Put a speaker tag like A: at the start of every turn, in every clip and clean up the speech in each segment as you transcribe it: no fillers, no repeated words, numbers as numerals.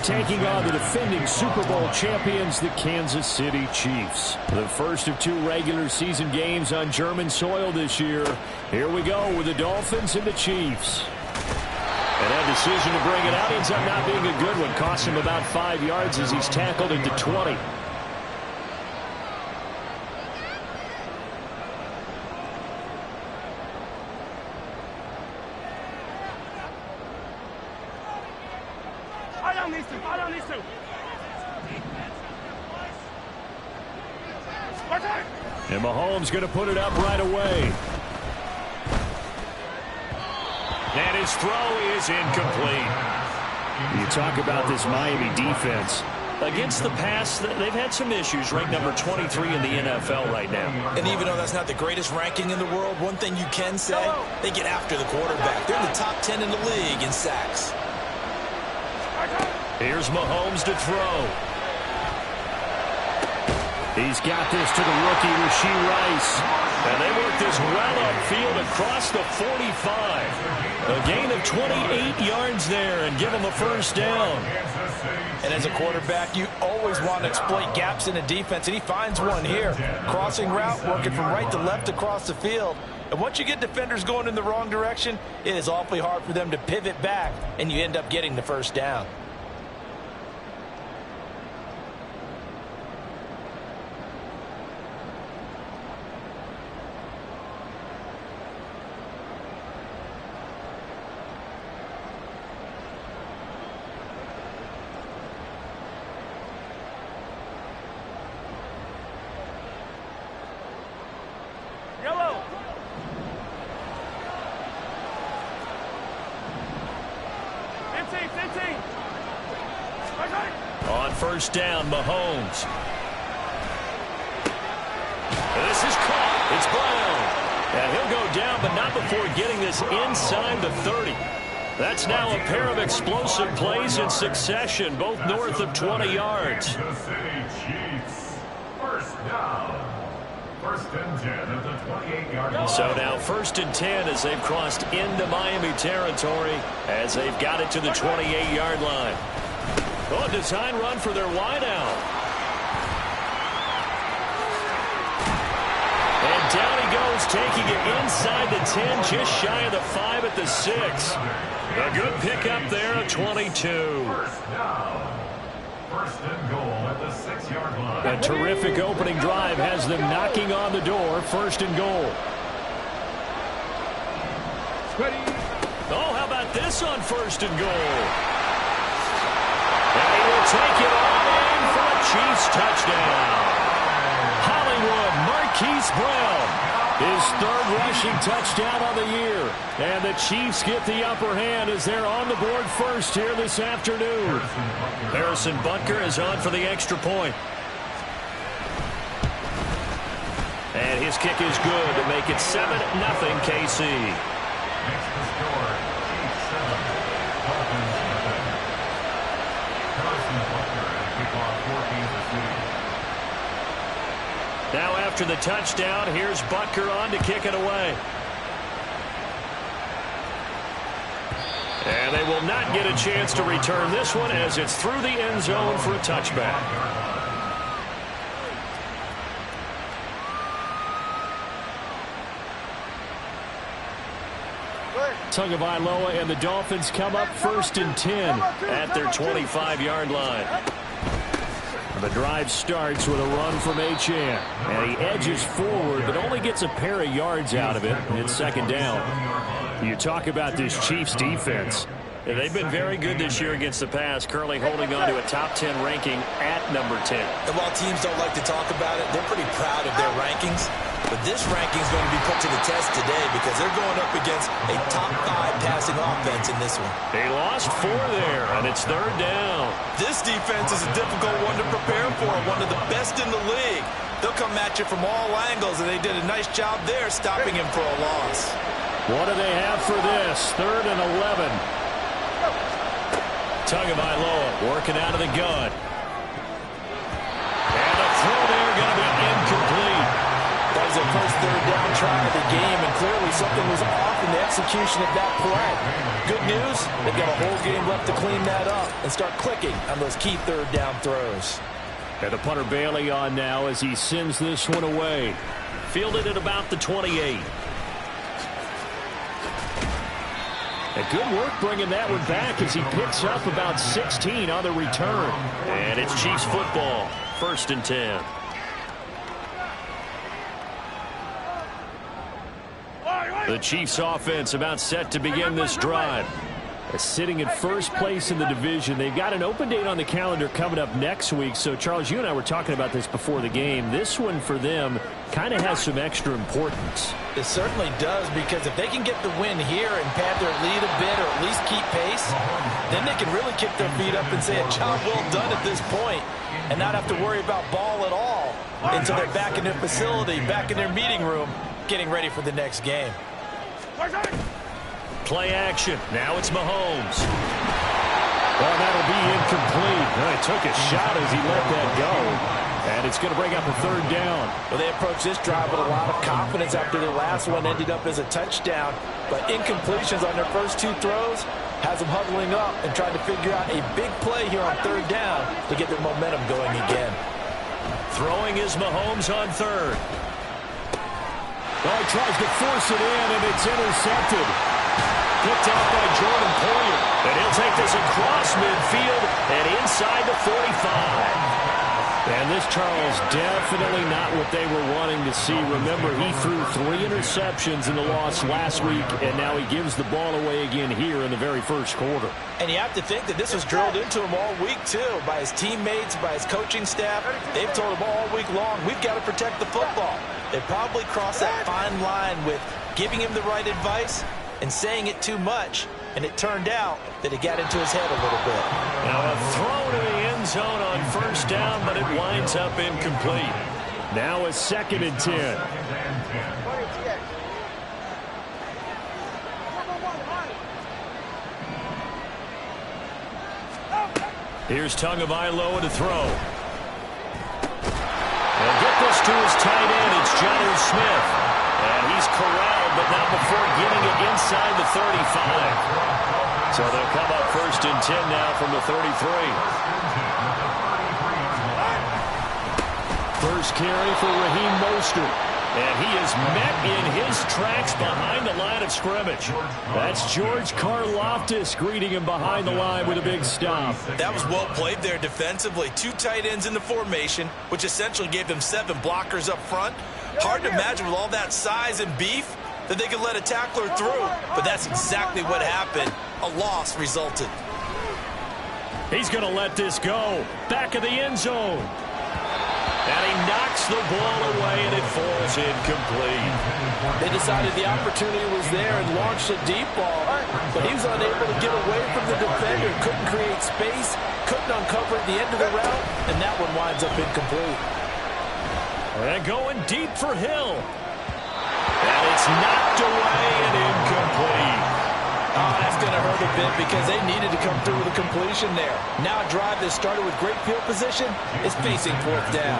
A: taking on the defending Super Bowl champions, the Kansas City Chiefs. The first of 2 regular season games on German soil this year. Here we go with the Dolphins and the Chiefs. And that decision to bring it out ends up not being a good one. Costs him about 5 yards as he's tackled into 20. And Mahomes going to put it up right away. And his throw is incomplete. You talk about this Miami defense. Against the pass, they've had some issues. Ranked number 23 in the NFL right now.
B: And even though that's not the greatest ranking in the world, one thing you can say, they get after the quarterback. They're in the top 10 in the league in sacks.
A: Here's Mahomes to throw. He's got this to the rookie, Rashee Rice. And they work this well upfield across the 45. A gain of 28 yards there and give him a first down.
B: And as a quarterback, you always want to exploit gaps in the defense, and he finds one here. Crossing route, working from right to left across the field. And once you get defenders going in the wrong direction, it is awfully hard for them to pivot back, and you end up getting the first down.
A: On first down, Mahomes. This is caught. It's Brown. And he'll go down, but not before getting this inside the 30. That's now a pair of explosive plays in succession, both north of 20 yards.
C: First down. First and 10 at the 28-yard line.
A: So now first and 10 as they've crossed into Miami territory as they've got it to the 28-yard line. Oh, design run for their wideout. And down he goes, taking it inside the 10, just shy of the 5 at the 6. A good pickup there at 22.
C: First down. First and goal at the 6-yard line.
A: A terrific opening drive has them knocking on the door. First and goal. Oh, how about this on first and goal? And he will take it all in for a Chiefs touchdown. Hollywood Marquise Brown, his 3rd rushing touchdown on the year. And the Chiefs get the upper hand as they're on the board first here this afternoon. Harrison Butker is on for the extra point. And his kick is good to make it 7-0 KC.
C: Makes the score Chiefs 7, Dolphins 7. Harrison Butker and kickoff for Kansas City.
A: Now after the touchdown, here's Butker on to kick it away. And they will not get a chance to return this one as it's through the end zone for a touchback. Tagovailoa and the Dolphins come up first and 10 at their 25-yard line. The drive starts with a run from Achane. And he edges forward, but only gets a pair of yards out of it. It's second down. You talk about this Chiefs defense. They've been very good this year against the pass, currently holding on to a top 10 ranking at number 10.
B: And while teams don't like to talk about it, they're pretty proud of their rankings. But this ranking is going to be put to the test today because they're going up against a top 5 passing offense in this one.
A: They lost 4 there, and it's third down.
B: This defense is a difficult one to prepare for, one of the best in the league. They'll come at you from all angles, and they did a nice job there stopping him for a loss.
A: What do they have for this? 3rd and 11. Tagovailoa working out of the gun. And a throw there going to be incomplete.
B: That was their first 3rd down try of the game, and clearly something was off in the execution of that play. Good news, they've got a whole game left to clean that up and start clicking on those key third down throws.
A: And the punter Bailey on now as he sends this one away. Fielded at about the 28. And good work bringing that one back as he picks up about 16 on the return. And it's Chiefs football, 1st and 10. The Chiefs offense about set to begin this drive. Sitting in first place in the division. They've got an open date on the calendar coming up next week. So, Charles, you and I were talking about this before the game. This one for them kind of has some extra importance.
B: It certainly does, because if they can get the win here and pad their lead a bit or at least keep pace, then they can really kick their feet up and say a job well done at this point and not have to worry about ball at all until they're back in their facility, back in their meeting room, getting ready for the next game.
A: Play action. Now it's Mahomes. Well, that'll be incomplete. He took a shot as he let that go. And it's going to bring up a 3rd down.
B: Well, they approached this drive with a lot of confidence after their last one ended up as a touchdown. But incompletions on their first 2 throws has them huddling up and trying to figure out a big play here on 3rd down to get their momentum going again.
A: Throwing is Mahomes on 3rd. Oh, he tries to force it in, and it's intercepted. Picked off by Jordan Poyer. And he'll take this across midfield and inside the 45. And this, Charles, definitely not what they were wanting to see. Remember, he threw 3 interceptions in the loss last week, and now he gives the ball away again here in the very first quarter.
B: And you have to think that this was drilled into him all week, too, by his teammates, by his coaching staff. They've told him all week long, we've got to protect the football. They probably crossed that fine line with giving him the right advice and saying it too much, and it turned out that it got into his head a little bit.
A: Now a throw to the end zone on 1st down, but it winds up incomplete. Now a 2nd and 10. Here's Tagovailoa to throw. And get this to his tight end. It's Jonnu Smith. And he's corralled, but not before getting it inside the 35. So they'll come up 1st and 10 now from the 33. First carry for Raheem Mostert. And he is met in his tracks behind the line of scrimmage. That's George Karlaftis greeting him behind the line with a big stop.
B: That was well played there defensively. 2 tight ends in the formation, which essentially gave them 7 blockers up front. Hard to imagine with all that size and beef that they could let a tackler through. But that's exactly what happened. A loss resulted.
A: He's going to let this go. Back of the end zone. And he knocks the ball away, and it falls incomplete.
B: They decided the opportunity was there and launched a deep ball, but he was unable to get away from the defender. Couldn't create space, couldn't uncover at the end of the route, and that one winds up incomplete.
A: And going deep for Hill. And it's knocked away and incomplete.
B: Oh, that's going to hurt a bit because they needed to come through with a completion there. Now a drive that started with great field position is facing 4th down.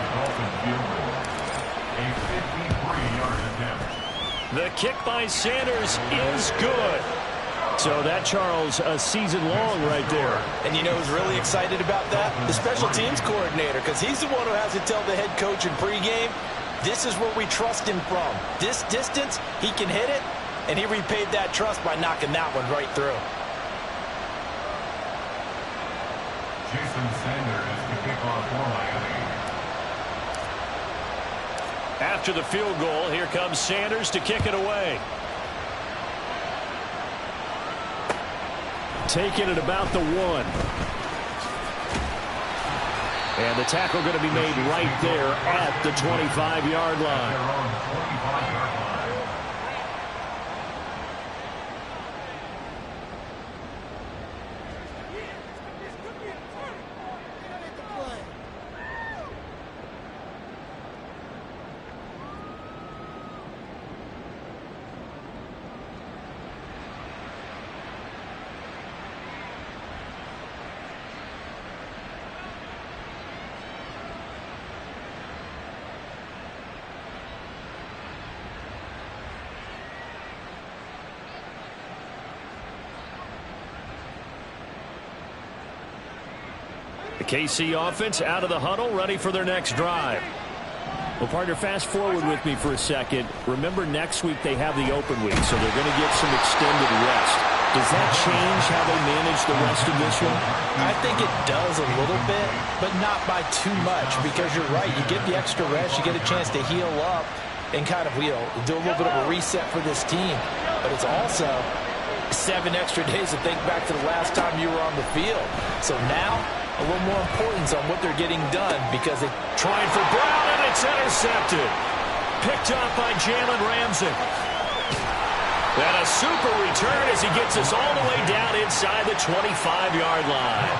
A: The kick by Sanders is good. So that, Charles, a season long right there.
B: And you know who's really excited about that? The special teams coordinator, because he's the one who has to tell the head coach in pregame, this is where we trust him from. This distance, he can hit it. And he repaid that trust by knocking that one right through.
C: Jason Sanders to kick off for Miami.
A: After the field goal, here comes Sanders to kick it away. Taking it about the 1. And the tackle going to be made right there at the 25-yard line. The KC offense out of the huddle, ready for their next drive. Well, partner, fast forward with me for a second. Remember, next week they have the open week, so they're going to get some extended rest. Does that change how they manage the rest of this one?
B: I think it does a little bit, but not by too much, because you're right. You get the extra rest, you get a chance to heal up and kind of, do a little bit of a reset for this team. But it's also 7 extra days to think back to the last time you were on the field. So now, a little more importance on what they're getting done, because they
A: trying for Brown, and it's intercepted. Picked up by Jalen Ramsey. And a super return as he gets us all the way down inside the 25-yard line.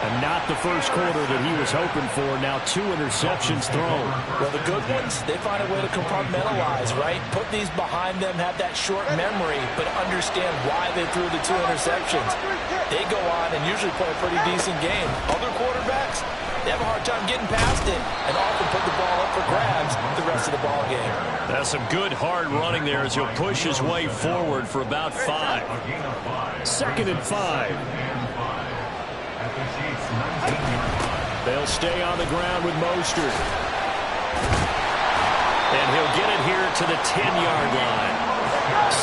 A: And not the first quarter that he was hoping for. Now 2 interceptions thrown.
B: Well, the good ones, they find a way to compartmentalize, right? Put these behind them, have that short memory, but understand why they threw the 2 interceptions. They go on and usually play a pretty decent game. Other quarterbacks, they have a hard time getting past it and often put the ball up for grabs the rest of the ball game.
A: That's some good hard running there as he'll push his way forward for about 5. 2nd and 5. They'll stay on the ground with Mostert. And he'll get it here to the 10-yard line.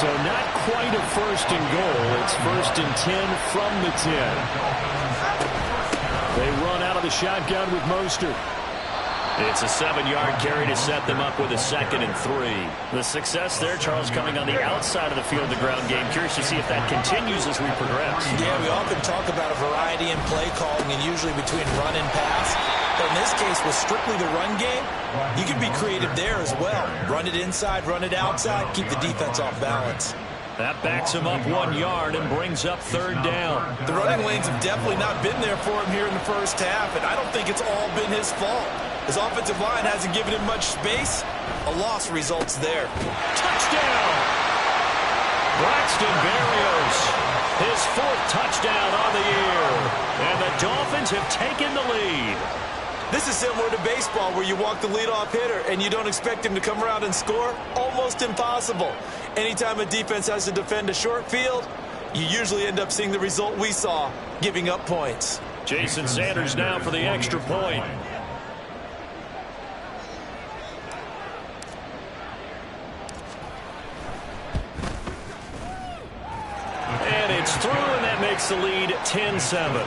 A: So not quite a 1st and goal. It's 1st and 10 from the 10. They run out of the shotgun with Mostert. It's a 7-yard carry to set them up with a 2nd and 3. The success there, Charles, coming on the outside of the field, the ground game. Curious to see if that continues as we progress.
B: Yeah, we often talk about a variety in play calling and usually between run and pass. But in this case, with strictly the run game, you can be creative there as well. Run it inside, run it outside, keep the defense off balance.
A: That backs him up 1 yard and brings up 3rd down.
B: The running lanes have definitely not been there for him here in the first half, and I don't think it's all been his fault. His offensive line hasn't given him much space. A loss results there.
A: Touchdown! Braxton Berrios, his 4th touchdown on the year. And the Dolphins have taken the lead.
B: This is similar to baseball where you walk the leadoff hitter and you don't expect him to come around and score. Almost impossible. Anytime a defense has to defend a short field, you usually end up seeing the result we saw, giving up points.
A: Jason Sanders now for the extra point. And it's through, and that makes the lead 10-7.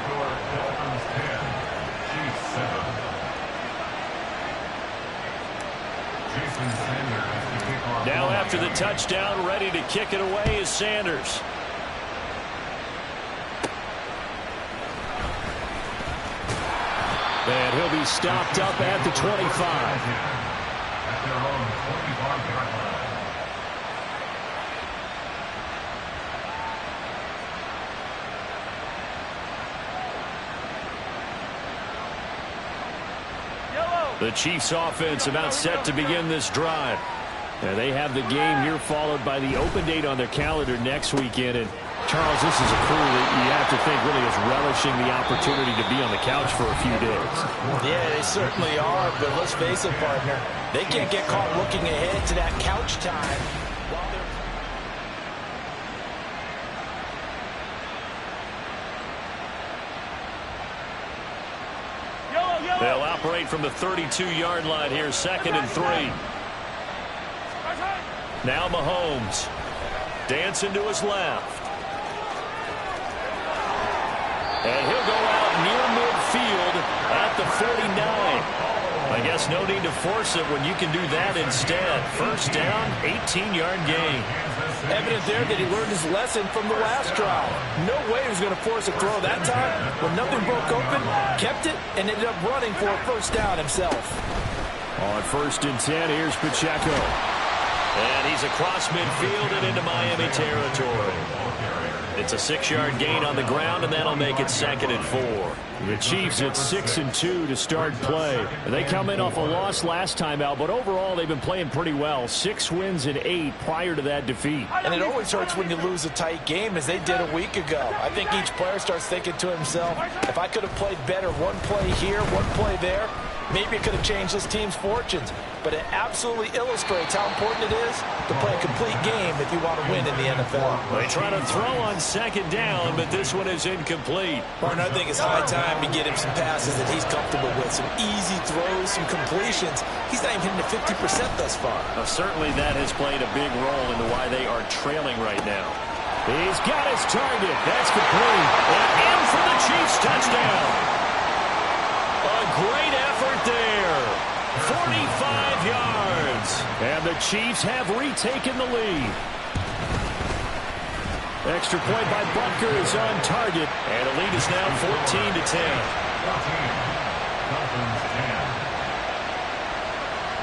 A: Now after the touchdown, ready to kick it away is Sanders. And he'll be stopped up at the 25.
C: At their own 25-yard line.
A: The Chiefs offense about set to begin this drive. Now they have the game here followed by the open date on their calendar next weekend. And Charles, this is a crew that you have to think really is relishing the opportunity to be on the couch for a few days.
B: Yeah, they certainly are, but let's face it, partner. They can't get caught looking ahead to that couch time while they're...
A: They'll operate from the 32-yard line here, 2nd and 3. Now Mahomes dancing to his left. And he'll go out near midfield at the 49. I guess no need to force it when you can do that instead. 1st down, 18-yard gain.
B: Evident there that he learned his lesson from the last drive. No way he was going to force a throw that time. When nothing broke open, kept it, and ended up running for a 1st down himself.
A: On 1st and 10, here's Pacheco. And he's across midfield and into Miami territory. It's a 6-yard gain on the ground, and that'll make it 2nd and 4. The Chiefs at 6-2 to start play. They come in off a loss last time out, but overall they've been playing pretty well. 6 wins and 8 prior to that defeat.
B: And it always hurts when you lose a tight game, as they did a week ago. I think each player starts thinking to himself, if I could have played better one play here, one play there, Maybe it could have changed this team's fortunes, but it absolutely illustrates how important it is to play a complete game if you want to win in the NFL.
A: They try to throw on second down, but this one is incomplete.
B: Partner, I think it's high time to get him some passes that he's comfortable with, some easy throws, some completions. He's not even hitting the 50% thus far.
A: Certainly that has played a big role into why they are trailing right now. He's got his target. That's complete. And in for the Chiefs touchdown. A great effort there. 45 yards. And the Chiefs have retaken the lead. Extra point by Butker is on target. And the lead is now 14-10.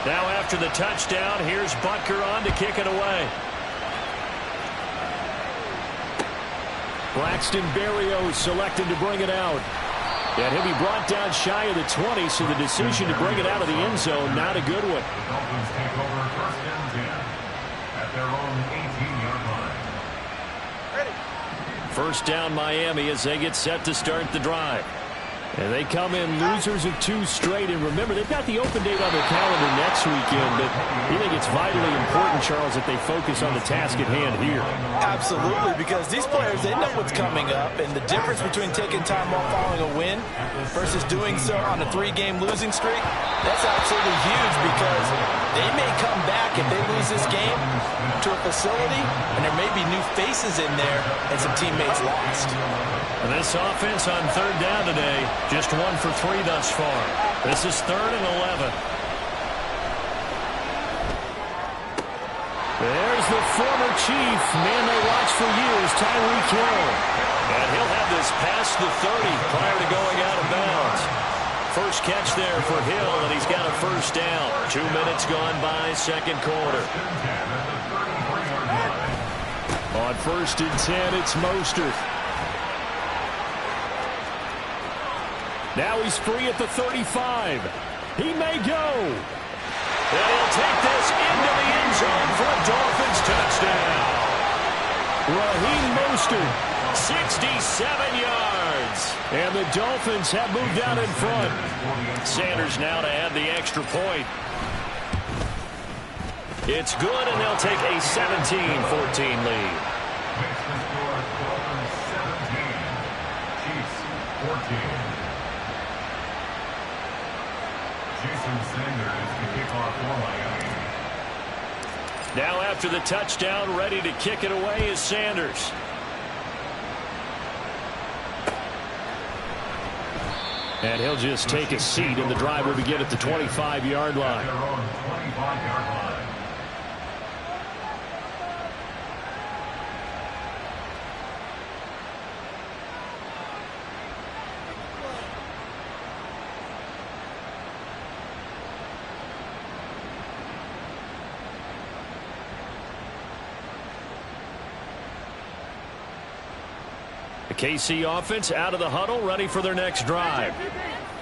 A: Now after the touchdown, here's Butker on to kick it away. Braxton Berrios selected to bring it out. And he'll be brought down shy of the 20, so the decision to bring it out of the end zone, not a good one.
C: The Dolphins take over first and 10 at their own 18-yard line.
B: Ready.
A: First down Miami as they get set to start the drive. And they come in losers of 2 straight. And remember, they've got the open date on their calendar next weekend. But you think it's vitally important, Charles, that they focus on the task at hand here?
B: Absolutely, because these players, they know what's coming up. And the difference between taking time off following a win versus doing so on a 3-game losing streak, that's absolutely huge, because they may come back if they lose this game to a facility, and there may be new faces in there and some teammates lost.
A: And this offense on third down today, just 1 for 3 thus far. This is 3rd and 11. There's the former Chief, man they watched for years, Tyreek Hill. And he'll have this past the 30 prior to going out of bounds. First catch there for Hill, and he's got a first down. 2 minutes gone by, second quarter. On 1st and 10, it's Mostert. Now he's free at the 35. He may go. And he'll take this into the end zone for a Dolphins touchdown. Raheem Mostert, 67 yards. And the Dolphins have moved out in front. Sanders now to add the extra point. It's good, and they'll take a 17-14 lead.
C: Makes the score Dolphins 17, Chiefs 14. Jason Sanders to kick off for Miami.
A: Now after the touchdown, ready to kick it away is Sanders. And he'll just take a seat, and the drive will begin at the 25-yard line.
C: Their own 25-yard line.
A: The KC offense out of the huddle, ready for their next drive.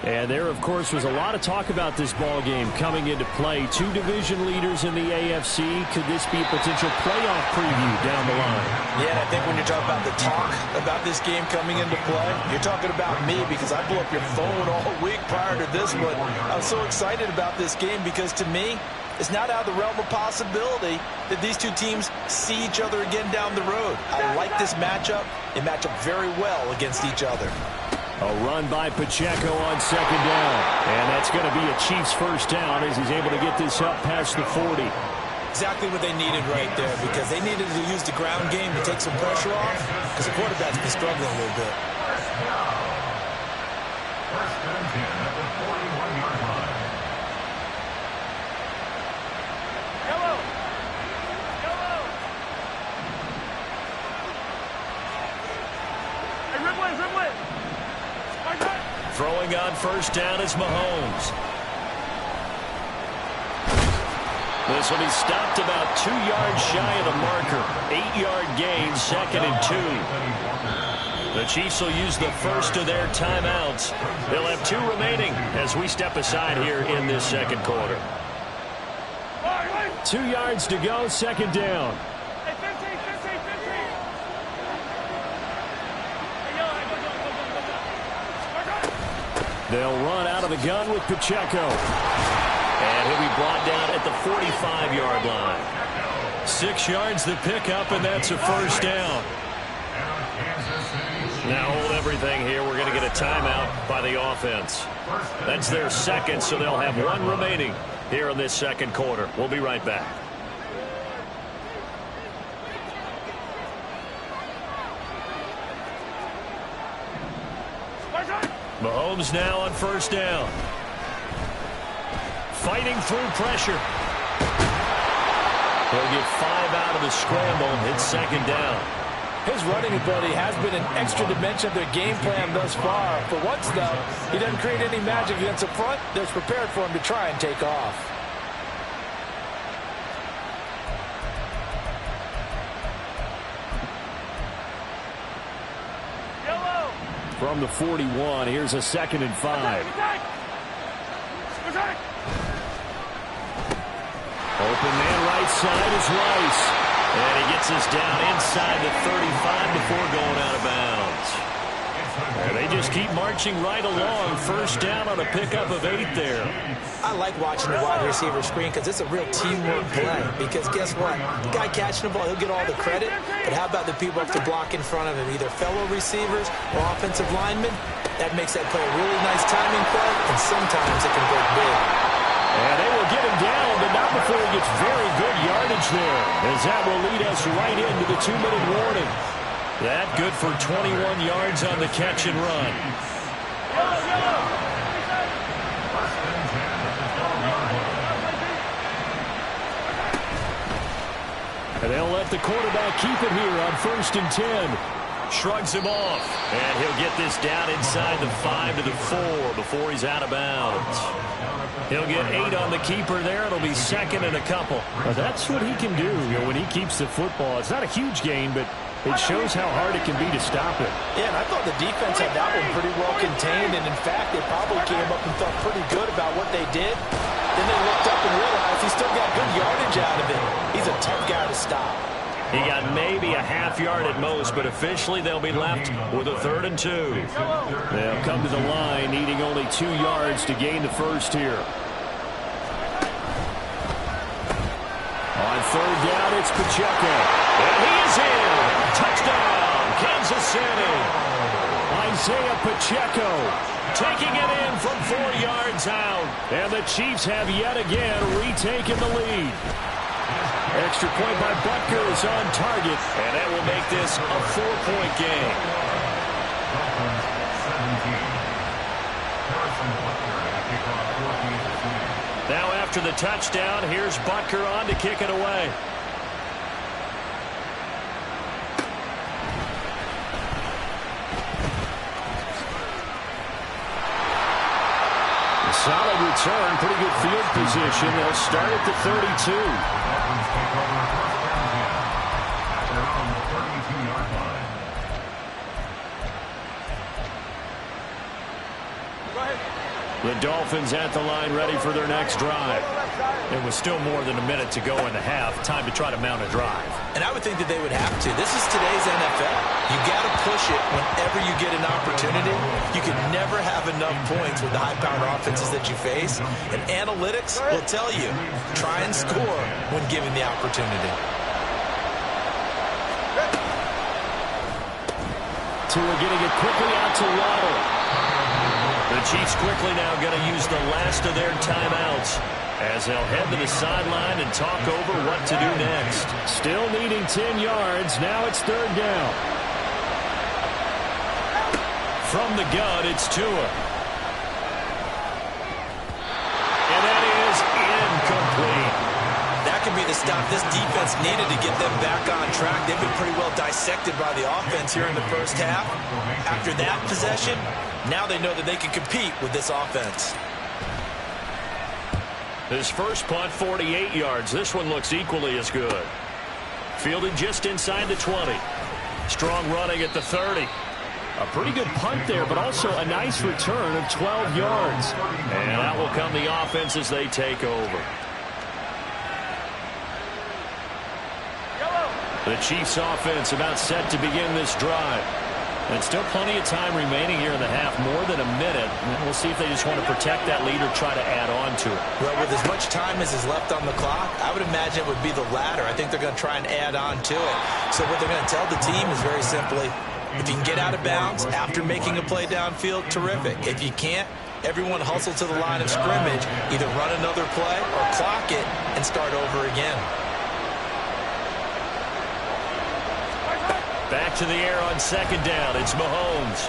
A: And there, of course, was a lot of talk about this ball game coming into play. 2 division leaders in the AFC. Could this be a potential playoff preview down the line?
B: Yeah, and I think when you're talking about the talk about this game coming into play, you're talking about me, because I blew up your phone all week prior to this one. I'm so excited about this game because, to me, it's not out of the realm of possibility that these 2 teams see each other again down the road. I like this matchup. They match up very well against each other.
A: A run by Pacheco on second down. And that's going to be a Chiefs first down as he's able to get this up past the 40.
B: Exactly what they needed right there, because they needed to use the ground game to take some pressure off, because the quarterback's been struggling a little bit.
C: First and 10 at the 41-yard line.
A: Throwing on first down is Mahomes. This will be stopped about 2 yards shy of the marker. 8-yard gain, 2nd and 2. The Chiefs will use the first of their timeouts. They'll have 2 remaining as we step aside here in this second quarter. 2 yards to go, second down. They'll run out of the gun with Pacheco. And he'll be brought down at the 45-yard line. 6 yards the pickup, and that's a first down. Now hold everything here. We're going to get a timeout by the offense. That's their second, so they'll have 1 remaining here in this second quarter. We'll be right back. Mahomes now on first down. Fighting through pressure. He'll get 5 out of the scramble. It's second down.
B: His running ability has been an extra dimension of their game plan thus far. For once, though, he doesn't create any magic against the front. They're prepared for him to try and take off.
A: From the 41, here's a 2nd and 5. Open man right side is Rice. And he gets us down inside the 35 before going out of bounds. And they just keep marching right along. First down on a pickup of 8 there.
D: I like watching the wide receiver screen because it's a real teamwork play. Because guess what? The guy catching the ball, he'll get all the credit. But how about the people up to block in front of him? Either fellow receivers or offensive linemen. That makes that play a really nice timing play. And sometimes it can break big.
A: And they will get him down, but not before he gets very good yardage there. As that will lead us right into the 2-minute warning. That good for 21 yards on the catch and run. And they'll let the quarterback keep it here on 1st and 10. Shrugs him off. And he'll get this down inside the 5 to the 4 before he's out of bounds. He'll get 8 on the keeper there. It'll be 2nd and a couple. Well, that's what he can do, when he keeps the football. It's not a huge gain, but it shows how hard it can be to stop it.
B: Yeah, and I thought the defense had that one pretty well contained. And, in fact, they probably came up and felt pretty good about what they did. Then they looked up and realized he still got good yardage out of it. He's a tough guy to stop.
A: He got maybe a half yard at most, but officially they'll be left with a 3rd and 2. They'll come to the line, needing only 2 yards to gain the first here. On 3rd down, it's Pacheco. And he is in. Touchdown, Kansas City. Isaiah Pacheco taking it in from 4 yards out. And the Chiefs have yet again retaken the lead. Extra point by Butker is on target, and that will make this a 4-point game.
C: Dolphins 17. Harrison Butker to kick off 14-2.
A: Now after the touchdown, here's Butker on to kick it away. Solid return, pretty good field position. They'll start at the 32.
C: Dolphins take over first down again. They're on the 32-yard line.
A: The Dolphins at the line ready for their next drive. There was still more than a minute to go in the half. Time to try to mount a drive.
D: And I would think that they would have to. This is today's NFL. You got to push it whenever you get an opportunity. You can never have enough points with the high-powered offenses that you face. And analytics will tell you, try and score when given the opportunity.
A: Tua getting it quickly out to Waddle. The Chiefs quickly now going to use the last of their timeouts as they'll head to the sideline and talk over what to do next. Still needing 10 yards. Now it's 3rd down. From the gun, it's Tua. And that is incomplete.
D: That could be the stop this defense needed to get them back on track. They've been pretty well dissected by the offense here in the first half. After that possession, now they know that they can compete with this offense.
A: His first punt, 48 yards. This one looks equally as good. Fielded just inside the 20. Strong running at the 30. A pretty good punt there, but also a nice return of 12 yards. And that will come the offense as they take over. The Chiefs offense about set to begin this drive. And still plenty of time remaining here in the half, more than a minute. We'll see if they just want to protect that lead or try to add on to it.
D: Well, with as much time as is left on the clock, I would imagine it would be the latter. I think they're going to try and add on to it. So what they're going to tell the team is very simply, if you can get out of bounds after making a play downfield, terrific. If you can't, everyone hustle to the line of scrimmage, either run another play or clock it and start over again.
A: Back to the air on second down. It's Mahomes.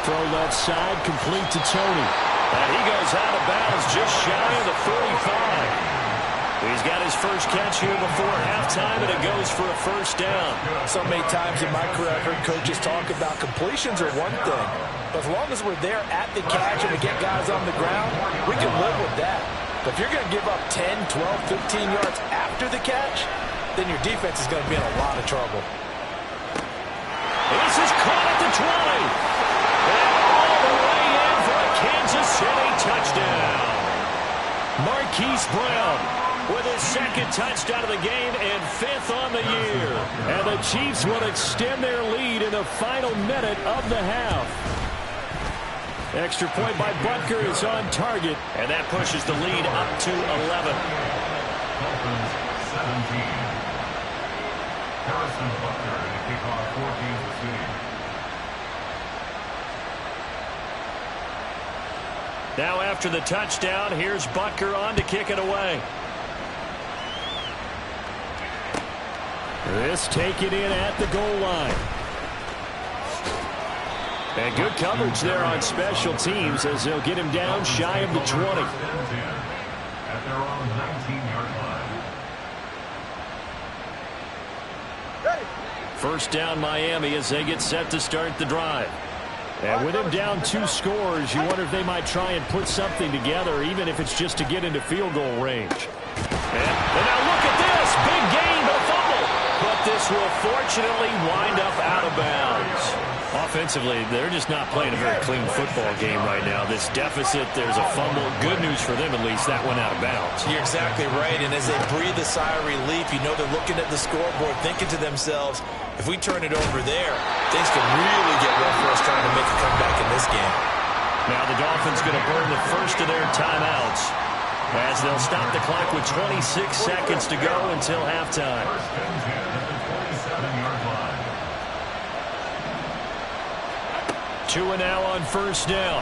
A: Throw left side, complete to Tony. And he goes out of bounds just shy of the 45. He's got his first catch here before halftime, and it goes for a first down.
B: So many times in my career, I've heard coaches talk about completions are one thing. But as long as we're there at the catch and we get guys on the ground, we can live with that. But if you're going to give up 10, 12, 15 yards after the catch, then your defense is going to be in a lot of trouble.
A: This is caught at the 20. And all the way in for a Kansas City touchdown. Marquise Brown with his second touchdown of the game and fifth on the year. And the Chiefs will extend their lead in the final minute of the half. Extra point by Butker is on target, and that pushes the lead up to 11.
C: Dolphins 17. Harrison Butker and a kickoff for Kansas City.
A: Now after the touchdown, here's Butker on to kick it away. This taken in at the goal line. And good coverage there on special teams as they'll get him down shy of the 20.
C: At their own 19-yard line.
A: First down Miami as they get set to start the drive. And with him down 2 scores, you wonder if they might try and put something together, even if it's just to get into field goal range. And now look at this. Big gain, but a fumble. But this will fortunately wind up out of bounds. Offensively, they're just not playing a very clean football game right now. This deficit, there's a fumble. Good news for them, at least. That went out of bounds.
D: You're exactly right, and as they breathe a sigh of relief, you know they're looking at the scoreboard, thinking to themselves, if we turn it over there, things could really get rough for us trying to make a comeback in this game.
A: Now the Dolphins going to burn the first of their timeouts as they'll stop the clock with 26 seconds to go until halftime.
C: First and 10 at the 27-yard line.
A: 2 and now on first down.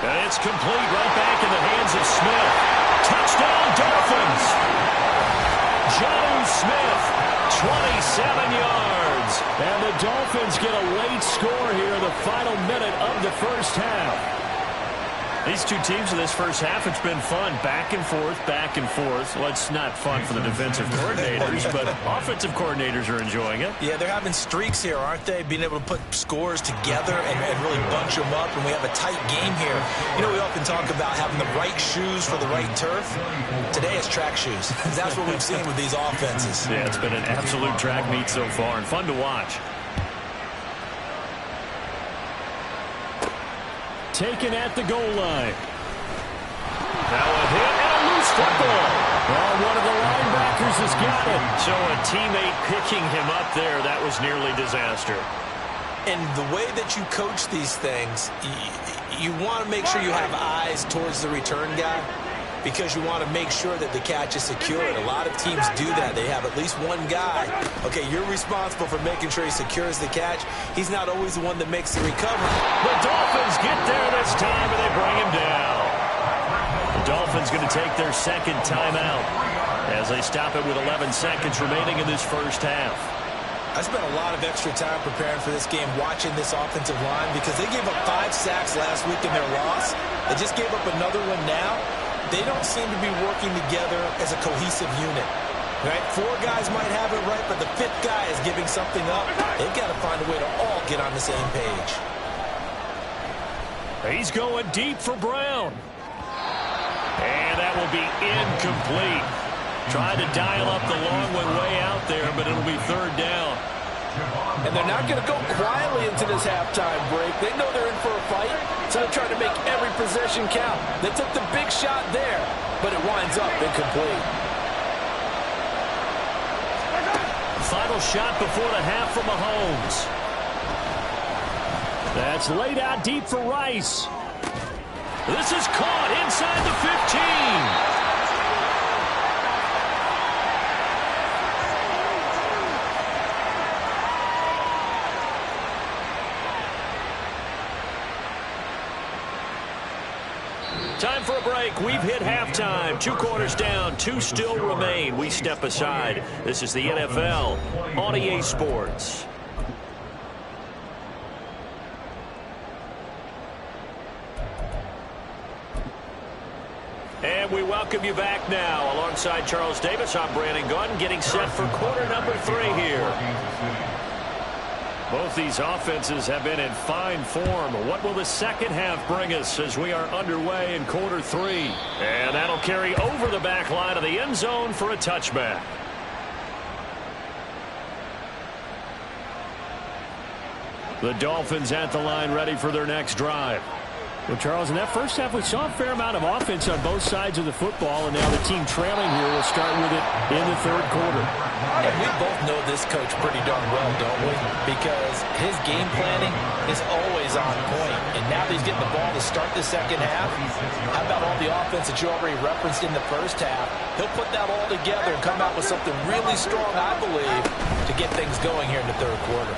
A: And it's complete right back in the hands of Smith. Touchdown Dolphins. Jonnu Smith, 27 yards. And the Dolphins get a late score here in the final minute of the first half. These two teams in this first half, it's been fun. Back and forth, back and forth. Well, it's not fun for the defensive coordinators, but offensive coordinators are enjoying it.
D: Yeah, they're having streaks here, aren't they? Being able to put scores together and really bunch them up, and we have a tight game here. You know, we often talk about having the right shoes for the right turf. Today it's track shoes. That's what we've seen with these offenses.
A: Yeah, it's been an absolute track meet so far and fun to watch. Taken at the goal line. Now a hit and a loose football. Well, one of the linebackers has got it. So a teammate picking him up there, that was nearly disaster.
D: And the way that you coach these things, you want to make sure you have eyes towards the return guy, because you want to make sure that the catch is secured. A lot of teams do that. They have at least one guy. Okay, you're responsible for making sure he secures the catch. He's not always the one that makes the recovery.
A: The Dolphins get there this time, and they bring him down. The Dolphins going to take their second timeout as they stop it with 11 seconds remaining in this first half.
D: I spent a lot of extra time preparing for this game, watching this offensive line, because they gave up 5 sacks last week in their loss. They just gave up another one now. They don't seem to be working together as a cohesive unit, right? 4 guys might have it right, but the 5th guy is giving something up. They've got to find a way to all get on the same page.
A: He's going deep for Brown. And that will be incomplete. Trying to dial up the long one way out there, but it'll be third down.
B: And they're not going to go quietly into this halftime break. They know they're in for a fight, so they're trying to make every possession count. They took the big shot there, but it winds up incomplete.
A: Final final shot before the half from Mahomes. That's laid out deep for Rice. This is caught inside the 15. Time for a break. We've hit halftime. 2 quarters down. 2 still remain. We step aside. This is the NFL on EA Sports. And we welcome you back now. Alongside Charles Davis, I'm Brandon Gordon, getting set for quarter number 3 here. Both these offenses have been in fine form. What will the second half bring us as we are underway in quarter 3? And that'll carry over the back line of the end zone for a touchback. The Dolphins at the line, ready for their next drive.
E: Well, Charles, in that first half, we saw a fair amount of offense on both sides of the football, and now the team trailing here will start with it in the third quarter.
B: And we both know this coach pretty darn well, don't we? Because his game planning is always on point. And now that he's getting the ball to start the second half, how about all the offense that you already referenced in the first half? He'll put that all together and come out with something really strong, I believe, to get things going here in the third quarter.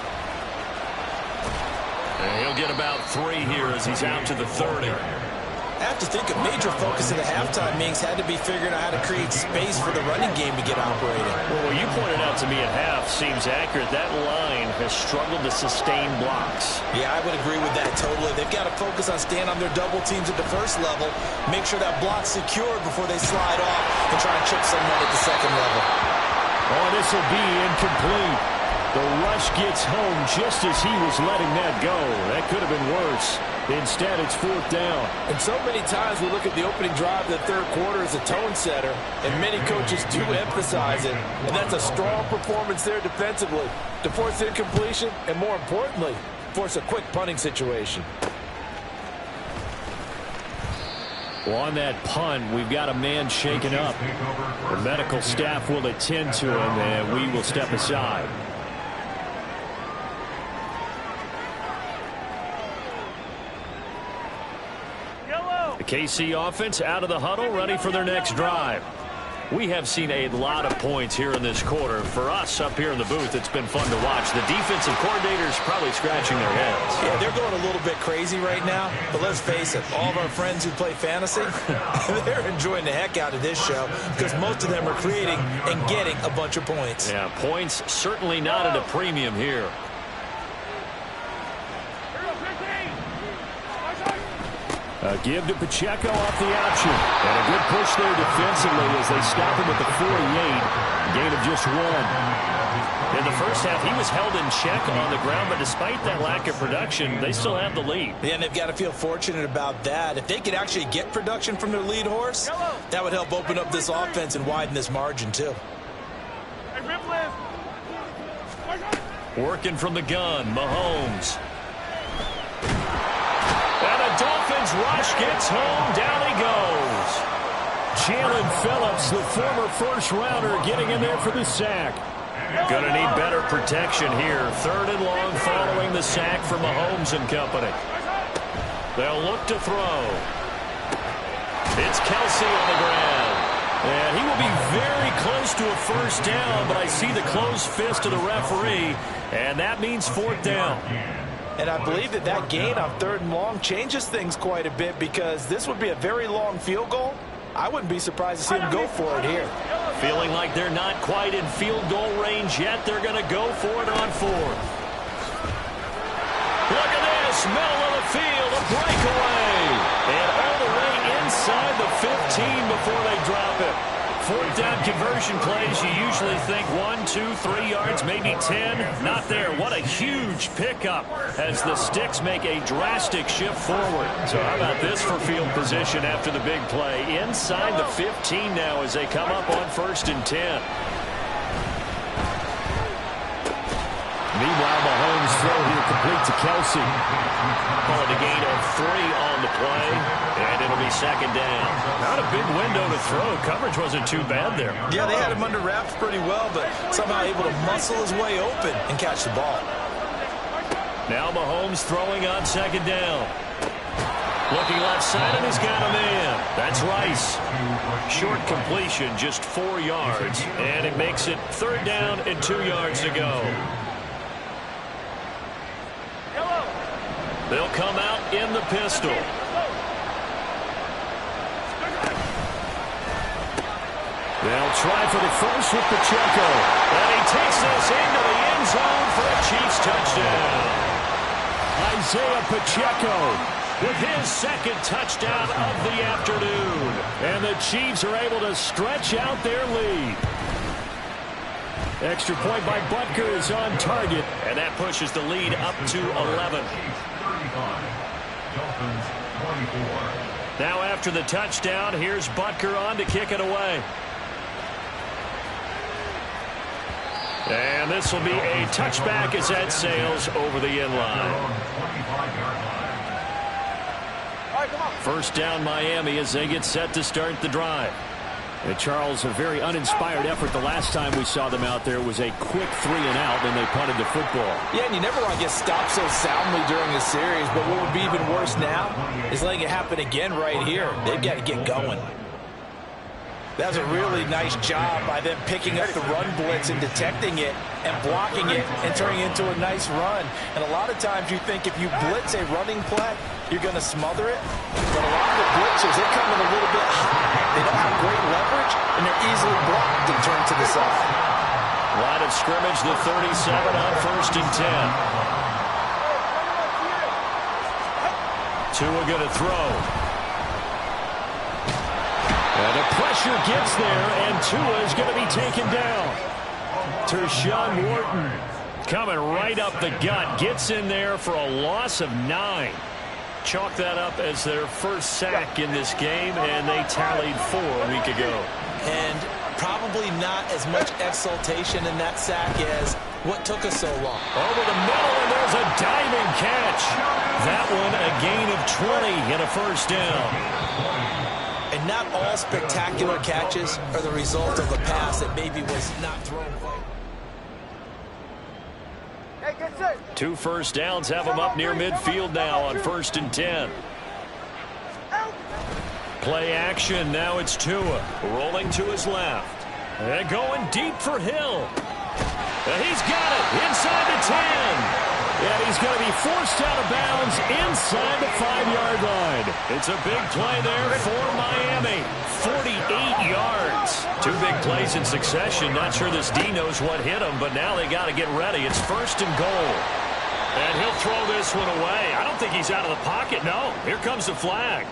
A: And he'll get about 3 here as he's out to the 30.
D: I have to think a major focus of the halftime meetings had to be figuring out how to create space for the running game to get operating.
A: Well, what you pointed out to me at half seems accurate. That line has struggled to sustain blocks.
D: Yeah, I would agree with that totally. They've got to focus on staying on their double teams at the first level, make sure that block's secured before they slide off and try and chip someone at the second level.
A: Oh, this will be incomplete. The rush gets home just as he was letting that go. That could have been worse. Instead, it's 4th down.
B: And so many times we look at the opening drive of the third quarter as a tone setter, and many coaches do emphasize it. And that's a strong performance there defensively to force incompletion and, more importantly, force a quick punting situation.
A: Well, on that punt, we've got a man shaken up. The medical staff will attend to him, and we will step aside. The KC offense out of the huddle, ready for their next drive. We have seen a lot of points here in this quarter. For us up here in the booth, it's been fun to watch. The defensive coordinators probably scratching their heads.
D: Yeah, they're going a little bit crazy right now. But let's face it, all of our friends who play fantasy, they're enjoying the heck out of this show because most of them are creating and getting a bunch of points.
A: Yeah, points certainly not at a premium here. A give to Pacheco off the option. And a good push there defensively as they stop him at the 48. Gain of just 1. In the first half, he was held in check on the ground, but despite that lack of production, they still have the lead.
D: Yeah, and they've got to feel fortunate about that. If they could actually get production from their lead horse, that would help open up this offense and widen this margin, too.
A: Working from the gun, Mahomes. And the Dolphins rush gets home. Down he goes. Jalen Phillips, the former first-rounder, getting in there for the sack. Going to need better protection here. 3rd and long following the sack from Mahomes and company. They'll look to throw. It's Kelsey on the ground. And he will be very close to a first down, but I see the closed fist of the referee, and that means 4th down.
B: And I believe that that gain on 3rd and long changes things quite a bit because this would be a very long field goal. I wouldn't be surprised to see him go for it here.
A: Feeling like they're not quite in field goal range yet. They're going to go for it on 4th. Look at this. Middle of the field. A breakaway. And all the way inside the 15 before they drop it. 4th down conversion plays, you usually think 1, 2, 3 yards, maybe 10. Not there. What a huge pickup as the Sticks make a drastic shift forward. So how about this for field position after the big play? Inside the 15 now as they come up on 1st and 10. Meanwhile, Mahomes' throw here complete to Kelsey. Call it a gain of 3 on the play, and it'll it'll be second down.
E: Not a big window to throw. Coverage wasn't too bad there.
B: Yeah, they had him under wraps pretty well, but somehow able to muscle his way open and catch the ball.
A: Now Mahomes throwing on second down. Looking left side, and he's got a man. That's Rice. Short completion, just 4 yards, and it makes it third down and 2 yards to go. They'll come out in the pistol. They'll try for the first with Pacheco. And he takes this into the end zone for a Chiefs touchdown. Isaiah Pacheco with his second touchdown of the afternoon. And the Chiefs are able to stretch out their lead. Extra point by Butker is on target. And that pushes the lead up to 11.
C: Dolphins 24.
A: Now after the touchdown, here's Butker on to kick it away. And this will be a touchback as that sails over the end line. First down Miami as they get set to start the drive. And Charles, a very uninspired effort the last time we saw them out there. Was a quick 3 and out, and they punted the football.
B: Yeah, and you never want to get stopped so soundly during the series, but what would be even worse now is letting it happen again right here. They've got to get going. That was a really nice job by them picking up the run blitz and detecting it and blocking it and turning it into a nice run. And a lot of times you think if you blitz a running play, you're going to smother it. But a lot of the blitzers, they come in a little bit high. They don't have great leverage, and they're easily blocked and turned to the side.
A: Line of scrimmage, the 37 on first and 10. Tua going to throw. And the pressure gets there, and Tua is going to be taken down. Tershawn Wharton coming right up the gut. Gets in there for a loss of 9. Chalk that up as their first sack in this game, and they tallied 4 a week ago.
D: And probably not as much exultation in that sack as what took us so long.
A: Over the middle, and there's a diving catch. That one a gain of 20 and a first down.
D: And not all spectacular catches are the result of a pass that maybe was not thrown quite.
A: 2 first downs have them up near midfield now on first and 10. Play action. Now it's Tua rolling to his left. And going deep for Hill. And he's got it inside the 10. And he's going to be forced out of bounds inside the 5-yard line. It's a big play there for Miami. 48 yards. 2 big plays in succession. Not sure this D knows what hit him, but now they got to get ready. It's first and goal. And he'll throw this one away. I don't think he's out of the pocket. No, here comes the flag.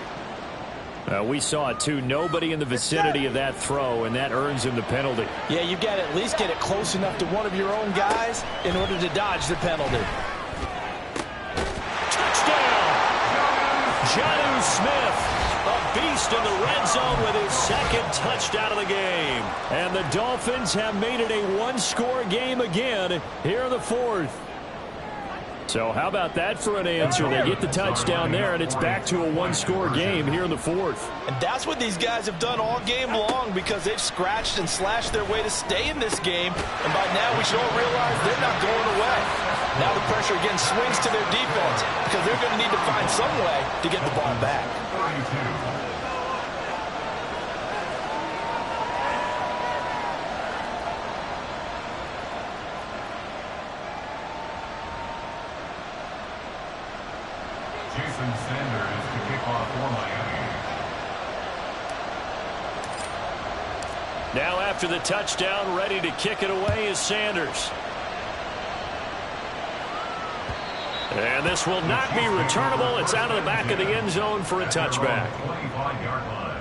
E: We saw it, too. Nobody in the vicinity of that throw, and that earns him the penalty.
B: Yeah, you've got to at least get it close enough to one of your own guys in order to dodge the penalty.
A: Touchdown! Jonnu Smith, a beast in the red zone with his second touchdown of the game.
E: And the Dolphins have made it a 1-score game again here in the 4th. So how about that for an answer? They get the touchdown there, and it's back to a 1-score game here in the 4th.
B: And that's what these guys have done all game long because they've scratched and slashed their way to stay in this game. And by now we should all realize they're not going away. Now the pressure again swings to their defense because they're going to need to find some way to get the ball back.
C: 32. Sanders to kick off for Miami.
A: Now after the touchdown, ready to kick it away is Sanders. And this will not be returnable. It's out of the back of the end zone for a touchback.
C: 25-yard line.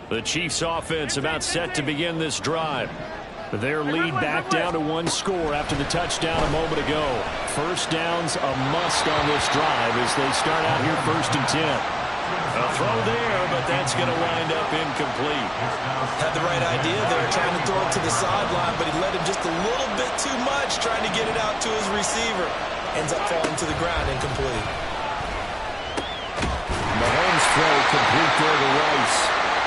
A: The Chiefs offense about set to begin this drive. Their lead back down to 1 score after the touchdown a moment ago. First down's a must on this drive as they start out here first and 10. A throw there, but that's going to wind up incomplete.
D: Had the right idea there trying to throw it to the sideline, but he led him just a little bit too much, trying to get it out to his receiver. Ends up falling to the ground, incomplete.
E: Mahomes' throw complete there to Rice.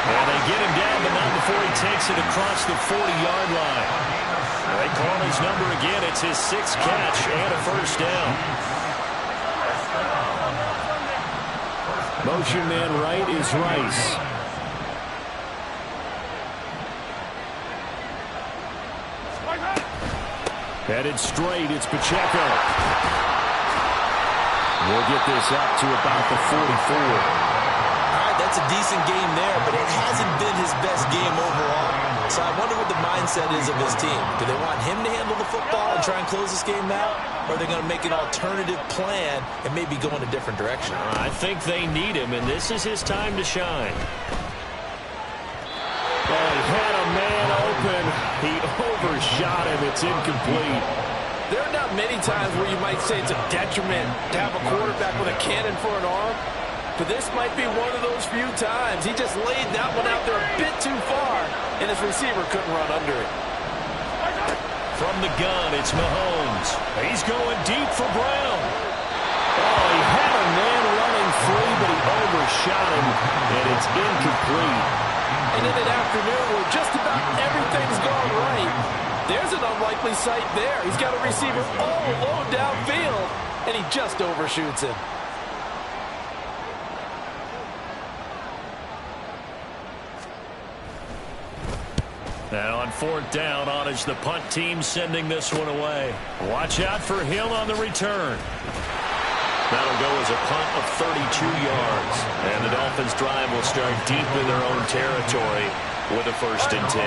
E: And they get him down, but not before he takes it across the 40-yard line. They call his number again. It's his 6th catch and a first down. Motion man right is Rice. Headed straight, it's Pacheco. We'll get this up to about the 44.
D: All right, that's a decent game there, but it hasn't been his best game overall. So I wonder what the mindset is of his team. Do they want him to handle the football and try and close this game out? Or are they going to make an alternative plan and maybe go in a different direction?
E: I think they need him, and this is his time to shine. Oh, he had a man open. He overshot him. It's incomplete.
B: There are not many times where you might say it's a detriment to have a quarterback with a cannon for an arm, but this might be one of those few times. He just laid that one out there a bit too far, and his receiver couldn't run under it.
E: From the gun, it's Mahomes. He's going deep for Brown. Oh, he had a man running free, but he overshot him, and it's incomplete.
B: And in an afternoon where just about everything's gone right, there's an unlikely sight there. He's got a receiver all alone downfield, and he just overshoots him.
E: Now on 4th down, on is the punt team sending this one away. Watch out for Hill on the return. That'll go as a punt of 32 yards. And the Dolphins drive will start deep in their own territory with a 1st and 10.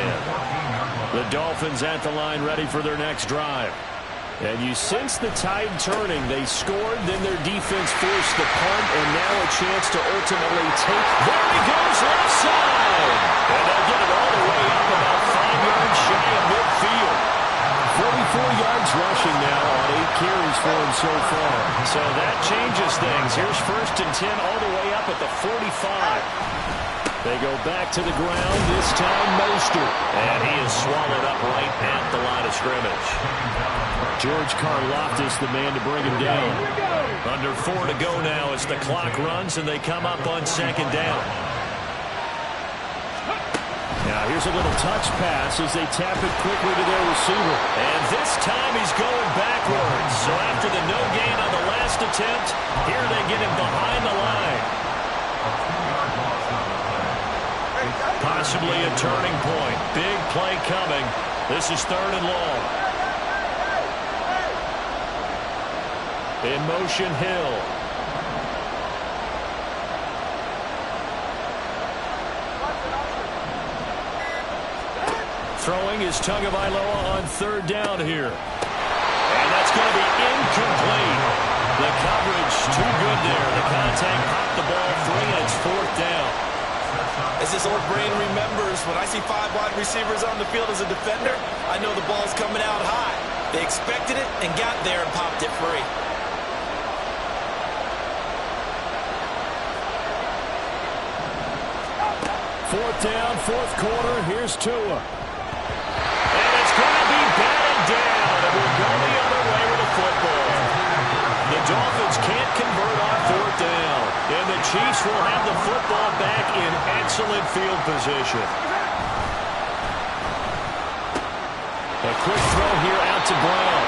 E: The Dolphins at the line ready for their next drive. And you sense the tide turning. They scored, then their defense forced the punt, and now a chance to ultimately take. There he goes, left side. And they'll get it all the way up about 5 yards shy of midfield. 44 yards rushing now on 8 carries for him so far. So that changes things. Here's 1st and 10 all the way up at the 45. They go back to the ground, this time Mostert. And he is swallowed up right at the line of scrimmage. George Karlaftis, the man to bring him down. Under 4 to go now as the clock runs and they come up on 2nd down. Now here's a little touch pass as they tap it quickly to their receiver. And this time he's going backwards. So after the no gain on the last attempt, here they get him behind the line. Possibly a turning point. Big play coming. This is 3rd and long. In motion, Hill. Throwing is Tagovailoa on 3rd down here. And that's going to be incomplete. The coverage too good there. The contact popped the ball free, and it's 4th down.
D: As this old brain remembers, when I see 5 wide receivers on the field as a defender, I know the ball's coming out high. They expected it and got there and popped it free.
E: Fourth down, 4th quarter. Here's Tua. And it's going to be batted down. And we'll go the other way with the football. The Dolphins can't convert on 4th down. And the Chiefs will have the football back in excellent field position. A quick throw here out to Brown.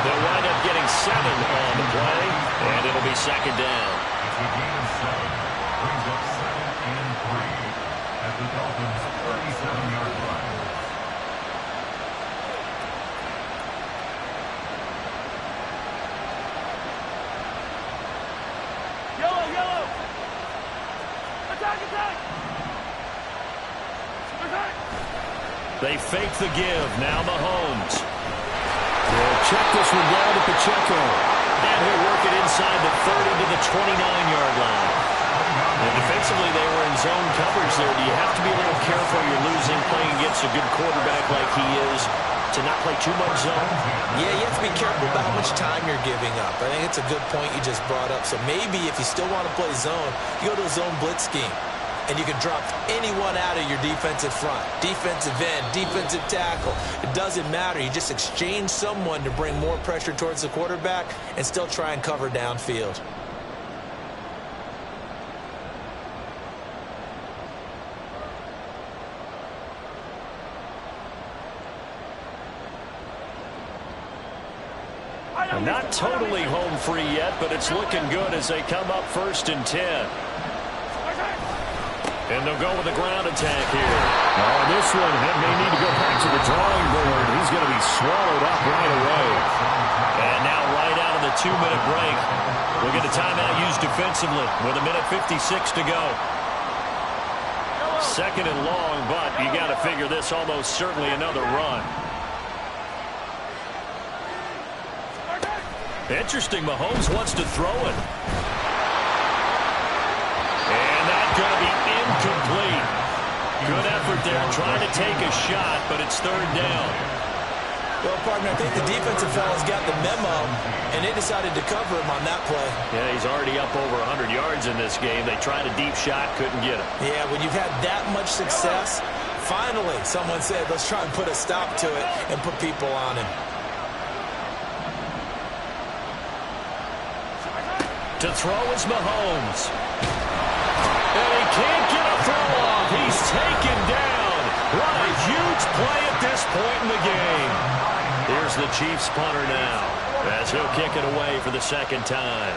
E: They'll wind up getting 7 on the play, and it'll be 2nd down.
C: It's a gain of 7. Brings up 2nd and 3 at the Dolphins' 37-yard line.
F: Yellow! Attack!
E: They fake the give. Now Mahomes. They'll check this one down to Pacheco. And he'll work it inside the 30 to the 29-yard line. And defensively, they were in zone coverage there. Do you have to be a little careful? You're losing, playing against a good quarterback like he is, to not play too much zone?
D: Yeah, you have to be careful about how much time you're giving up. I think it's a good point you just brought up. So maybe if you still want to play zone, you go to a zone blitz scheme. and you can drop anyone out of your defensive front. Defensive end, defensive tackle. It doesn't matter. You just exchange someone to bring more pressure towards the quarterback and still try and cover downfield.
E: Not totally home free yet, but it's looking good as they come up 1st and 10. And they'll go with the ground attack here. Oh, this one may need to go back to the drawing board. He's going to be swallowed up right away. And now right out of the 2-minute break, we'll get a timeout used defensively with 1:56 to go. 2nd and long, but you got to figure this almost certainly another run. Interesting, Mahomes wants to throw it. And that's going to be incomplete. Good effort there trying to take a shot, but it's 3rd down.
D: Well, partner, I think the defensive fellas got the memo, and they decided to cover him on that play.
E: Yeah, he's already up over 100 yards in this game. They tried a deep shot, couldn't get him.
D: Yeah, when you've had that much success, finally someone said, let's try and put a stop to it and put people on him.
E: To throw is Mahomes. And he can't get a throw off. He's taken down. What a huge play at this point in the game. Here's the Chiefs punter now as he'll kick it away for the 2nd time.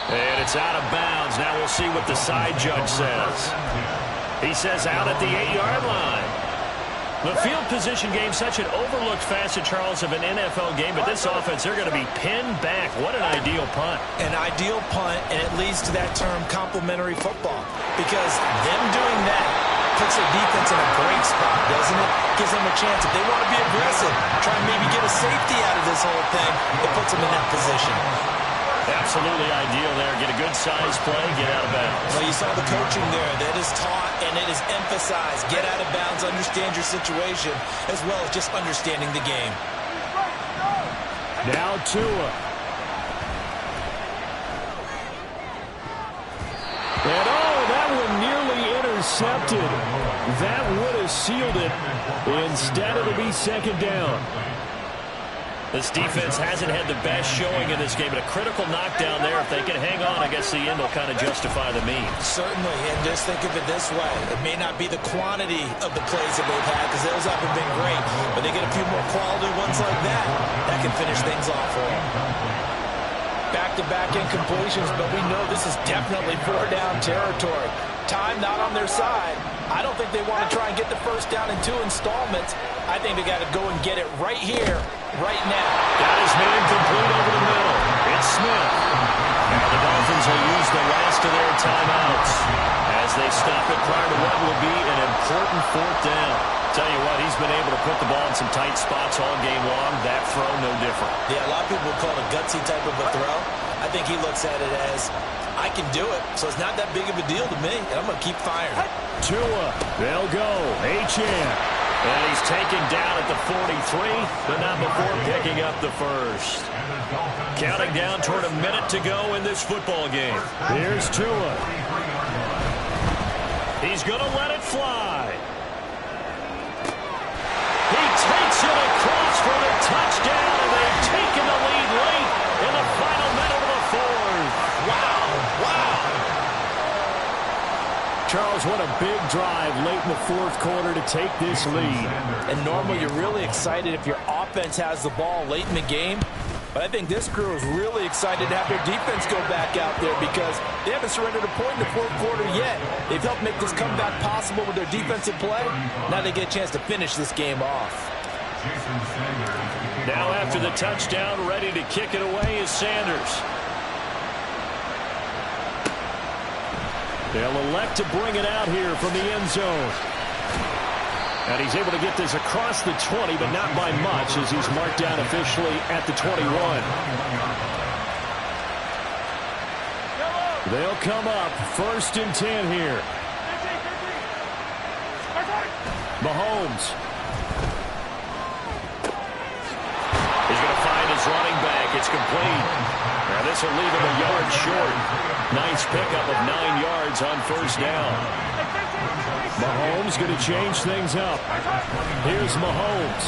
E: And it's out of bounds. Now we'll see what the side judge says. He says out at the 8-yard line. The field position game, such an overlooked facet, Charles, of an NFL game. But this offense, they're going to be pinned back. What an ideal punt.
D: An ideal punt, and it leads to that term complementary football. Because them doing that puts their defense in a great spot, doesn't it? Gives them a chance. If they want to be aggressive, try and maybe get a safety out of this whole thing, it puts them in that position.
E: Absolutely ideal there. Get a good size play, get out of bounds.
D: Well, you saw the coaching there. That is taught and it is emphasized. Get out of bounds, understand your situation, as well as just understanding the game.
E: Now Tua. And oh, that one nearly intercepted. That would have sealed it. Instead, it'll be 2nd down. This defense hasn't had the best showing in this game, but a critical knockdown there. If they can hang on, I guess the end will kind of justify the means.
D: Certainly, and just think of it this way. It may not be the quantity of the plays that they've had, because those haven't been great, but they get a few more quality ones like that. That can finish things off for them. Back-to-back incompletions, but we know this is definitely 4-down territory. Time not on their side. I don't think they want to try and get the 1st down in 2 installments. I think they got to go and get it right here, right now.
E: Got his man complete over the middle. It's Smith. Now the Dolphins will use the last of their timeouts as they stop it prior to what will be an important 4th down. Tell you what, he's been able to put the ball in some tight spots all game long. That throw, no different.
D: Yeah, a lot of people would call it a gutsy type of a throw. I think he looks at it as, I can do it, so it's not that big of a deal to me, and I'm going to keep firing.
E: Tua, they'll go. H.M. And he's taken down at the 43, but not before picking up the 1st. Counting down toward a minute to go in this football game. Here's Tua. He's going to let it fly. He takes it across for the touchdown, and they've taken the lead late in the final minute of the 4th.
D: Wow, wow.
E: Charles, what a big drive late in the 4th quarter to take this lead.
D: And normally you're really excited if your offense has the ball late in the game. But I think this crew is really excited to have their defense go back out there because they haven't surrendered a point in the 4th quarter yet. They've helped make this comeback possible with their defensive play. Now they get a chance to finish this game off.
E: Now after the touchdown, ready to kick it away is Sanders. They'll elect to bring it out here from the end zone. And he's able to get this across the 20, but not by much as he's marked down officially at the 21. They'll come up 1st and 10 here. Mahomes. He's going to find his running back. It's complete. Now this will leave him a yard short. Nice pickup of 9 yards on first down. Mahomes going to change things up. Here's Mahomes.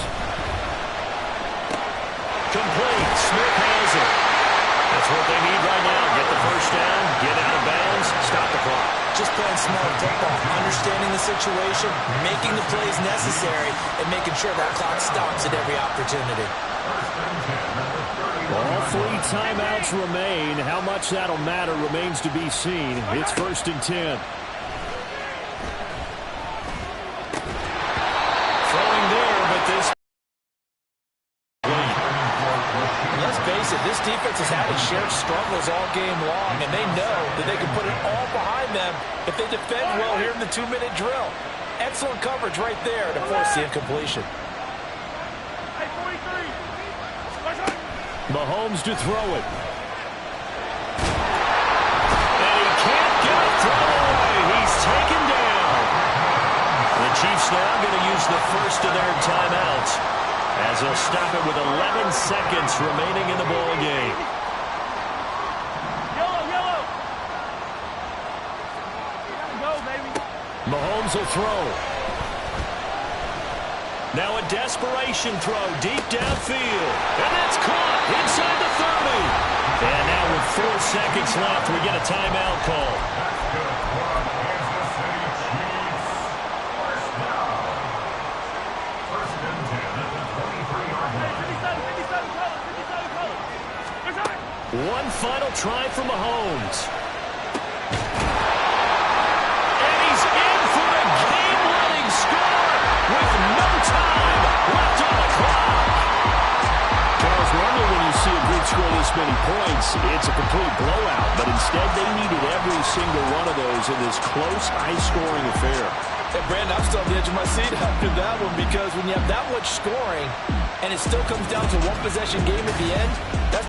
E: Complete. Smith has it. That's what they need right now. Get the first down, get out of bounds, stop the clock.
D: Just playing smart football, understanding the situation, making the plays necessary, and making sure that clock stops at every opportunity.
E: All 3 timeouts remain. How much that'll matter remains to be seen. It's 1st and 10. Throwing there, but this...
B: Let's face it, this defense has had its share of struggles all game long, and they know that they can put it all behind them if they defend well here in the 2-minute drill. Excellent coverage right there to force the incompletion.
F: Hey, 43.
E: Mahomes to throw it. And he can't get a throw away. He's taken down. The Chiefs now going to use the first of their timeouts as they'll stop it with 11 seconds remaining in the ball game.
F: Yellow. Go, baby.
E: Mahomes will throw. Now a desperation throw deep downfield. And that's caught inside the 30. And now with 4 seconds left, we get a timeout call. One final try for Mahomes. And he's in for the game-winning score with no time left on the clock. Charles, normally when you see a group score this many points, it's a complete blowout. But instead, they needed every single one of those in this close, high-scoring affair.
B: Hey, Brandon, I'm still on the edge of my seat after that one because when you have that much scoring and it still comes down to one possession game at the end, that's